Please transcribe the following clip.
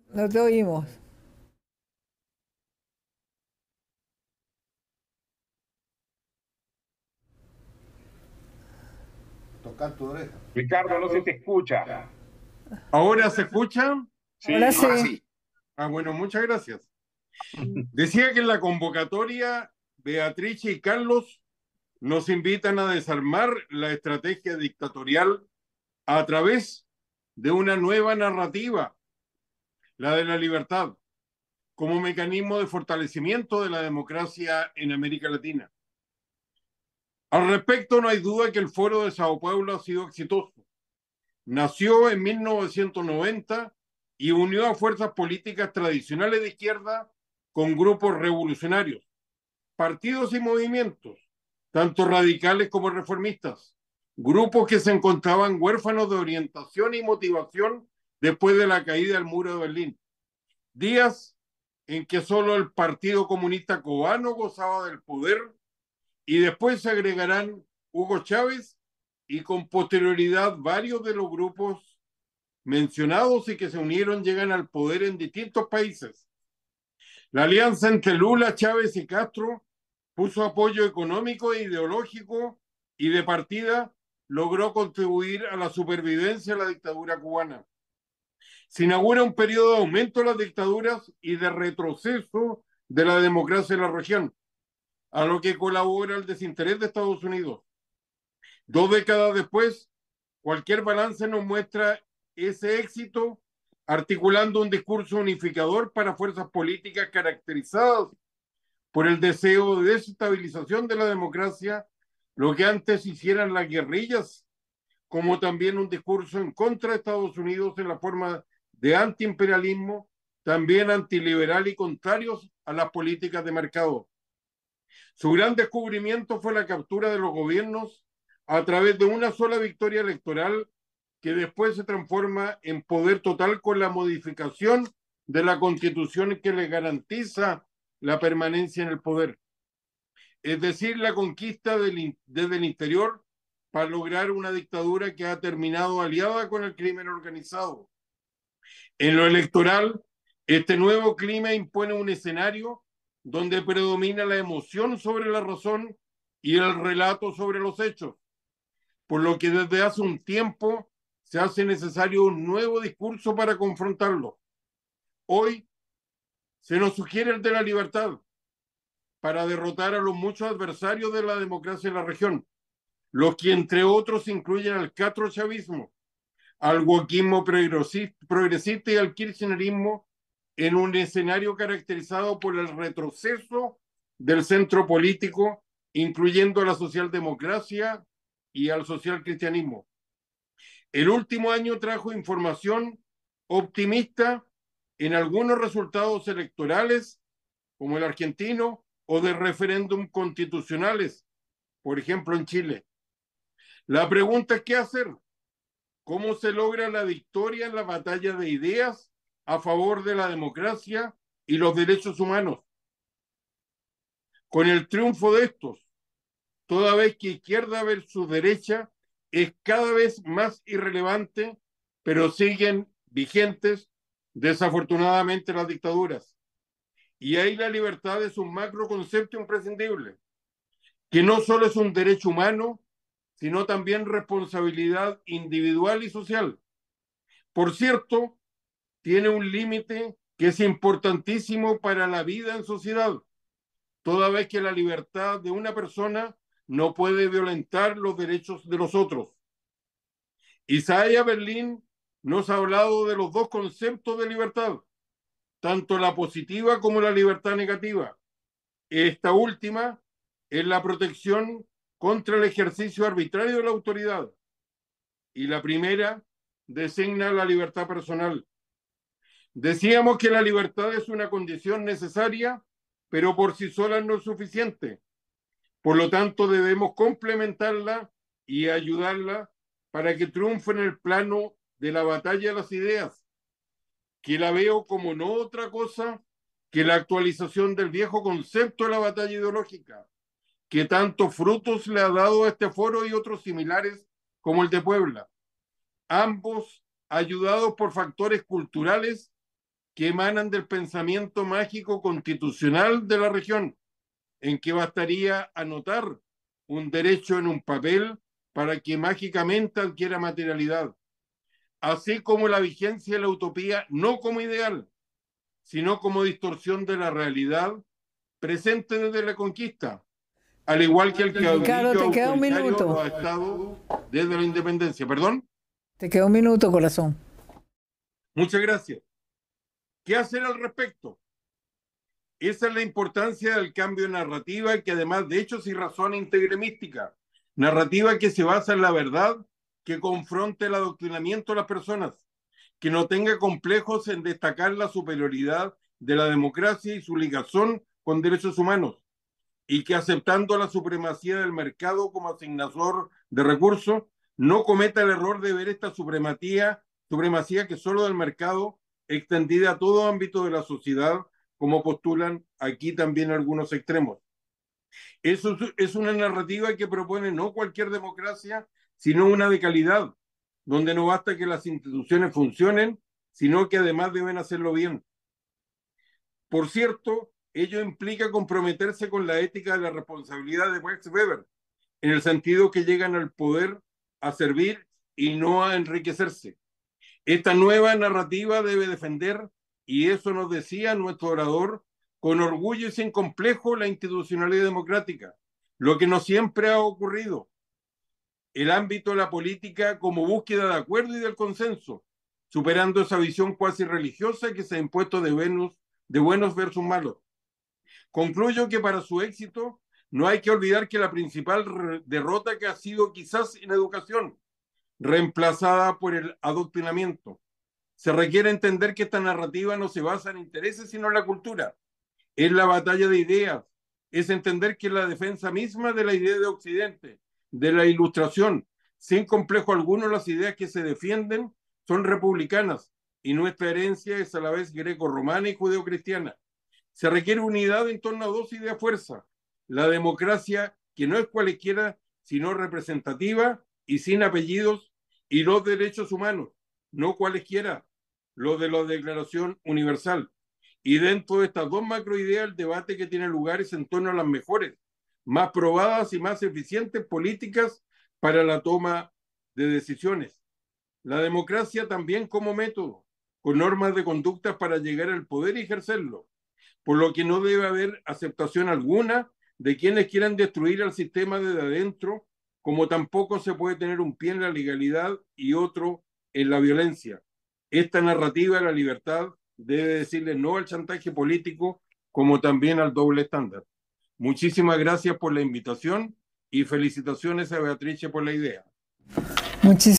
No te oímos. Tocar tu oreja. Ricardo, no se te escucha. ¿Ahora se escucha? Ahora Sí, sí. Ah, bueno, muchas gracias. Decía que en la convocatoria Beatriz y Carlos nos invitan a desarmar la estrategia dictatorial a través de una nueva narrativa, la de la libertad, como mecanismo de fortalecimiento de la democracia en América Latina. Al respecto, no hay duda que el Foro de Sao Paulo ha sido exitoso. Nació en 1990 y unió a fuerzas políticas tradicionales de izquierda con grupos revolucionarios, partidos y movimientos, tanto radicales como reformistas, grupos que se encontraban huérfanos de orientación y motivación después de la caída del muro de Berlín. Días en que solo el Partido Comunista Cubano gozaba del poder y después se agregarán Hugo Chávez y con posterioridad varios de los grupos mencionados y que se unieron llegan al poder en distintos países. La alianza entre Lula, Chávez y Castro puso apoyo económico e ideológico y de partida logró contribuir a la supervivencia de la dictadura cubana. Se inaugura un periodo de aumento de las dictaduras y de retroceso de la democracia en la región, a lo que colabora el desinterés de Estados Unidos. 2 décadas después, cualquier balance nos muestra ese éxito articulando un discurso unificador para fuerzas políticas caracterizadas por el deseo de desestabilización de la democracia, lo que antes hicieran las guerrillas, como también un discurso en contra de Estados Unidos en la forma de antiimperialismo, también antiliberal y contrarios a las políticas de mercado. Su gran descubrimiento fue la captura de los gobiernos a través de una sola victoria electoral que después se transforma en poder total con la modificación de la constitución que le garantiza la permanencia en el poder. Es decir, la conquista desde el interior para lograr una dictadura que ha terminado aliada con el crimen organizado. En lo electoral, este nuevo clima impone un escenario donde predomina la emoción sobre la razón y el relato sobre los hechos, por lo que desde hace un tiempo se hace necesario un nuevo discurso para confrontarlo. Hoy se nos sugiere el de la libertad para derrotar a los muchos adversarios de la democracia en la región, los que entre otros incluyen al catrochavismo, al wokismo progresista y al kirchnerismo en un escenario caracterizado por el retroceso del centro político, incluyendo a la socialdemocracia y al socialcristianismo. El último año trajo información optimista en algunos resultados electorales, como el argentino, o de referéndum constitucionales, por ejemplo en Chile. La pregunta es qué hacer. ¿Cómo se logra la victoria en la batalla de ideas a favor de la democracia y los derechos humanos? Con el triunfo de estos, toda vez que izquierda versus derecha es cada vez más irrelevante, pero siguen vigentes desafortunadamente las dictaduras. Y ahí la libertad es un macro concepto imprescindible, que no solo es un derecho humano, sino también responsabilidad individual y social. Por cierto, tiene un límite que es importantísimo para la vida en sociedad, toda vez que la libertad de una persona no puede violentar los derechos de los otros. Isaiah Berlin nos ha hablado de los dos conceptos de libertad, tanto la positiva como la libertad negativa. Esta última es la protección contra el ejercicio arbitrario de la autoridad y la primera designa la libertad personal. Decíamos que la libertad es una condición necesaria, pero por sí sola no es suficiente. Por lo tanto, debemos complementarla y ayudarla para que triunfe en el plano de la batalla de las ideas, que la veo como no otra cosa que la actualización del viejo concepto de la batalla ideológica, que tantos frutos le ha dado a este foro y otros similares como el de Puebla, ambos ayudados por factores culturales que emanan del pensamiento mágico constitucional de la región, en que bastaría anotar un derecho en un papel para que mágicamente adquiera materialidad, así como la vigencia de la utopía no como ideal, sino como distorsión de la realidad presente desde la conquista, al igual que el Ricardo, caudillo te queda un autoritario minuto. lo ha estado desde la independencia. ¿Perdón? Te queda un minuto, corazón. Muchas gracias. ¿Qué hacer al respecto? Esa es la importancia del cambio de narrativa, que además de hechos y razón integremística, narrativa que se basa en la verdad, que confronte el adoctrinamiento de las personas, que no tenga complejos en destacar la superioridad de la democracia y su ligación con derechos humanos, y que aceptando la supremacía del mercado como asignador de recursos, no cometa el error de ver esta supremacía que solo del mercado, extendida a todo ámbito de la sociedad, como postulan aquí también algunos extremos. Eso es una narrativa que propone no cualquier democracia, sino una de calidad, donde no basta que las instituciones funcionen, sino que además deben hacerlo bien. Por cierto, ello implica comprometerse con la ética de la responsabilidad de Max Weber, en el sentido que llegan al poder a servir y no a enriquecerse. Esta nueva narrativa debe defender, y eso nos decía nuestro orador, con orgullo y sin complejo la institucionalidad democrática, lo que no siempre ha ocurrido. El ámbito de la política como búsqueda de acuerdo y del consenso, superando esa visión cuasi religiosa que se ha impuesto de buenos versus malos. Concluyo que para su éxito no hay que olvidar que la principal derrota que ha sido quizás en educación, reemplazada por el adoctrinamiento. Se requiere entender que esta narrativa no se basa en intereses, sino en la cultura. Es la batalla de ideas, es entender que la defensa misma de la idea de Occidente, de la ilustración, sin complejo alguno, las ideas que se defienden son republicanas y nuestra herencia es a la vez greco-romana y judeocristiana. Se requiere unidad en torno a dos ideas fuerza: la democracia, que no es cualquiera, sino representativa y sin apellidos, y los derechos humanos, no cualesquiera, los de la Declaración Universal. Y dentro de estas dos macroideas, el debate que tiene lugar es en torno a las mejores, más probadas y más eficientes políticas para la toma de decisiones. La democracia también como método, con normas de conducta para llegar al poder y ejercerlo, por lo que no debe haber aceptación alguna de quienes quieran destruir al sistema desde adentro, como tampoco se puede tener un pie en la legalidad y otro en la violencia. Esta narrativa de la libertad debe decirle no al chantaje político, como también al doble estándar. Muchísimas gracias por la invitación y felicitaciones a Beatrice por la idea. Muchísimas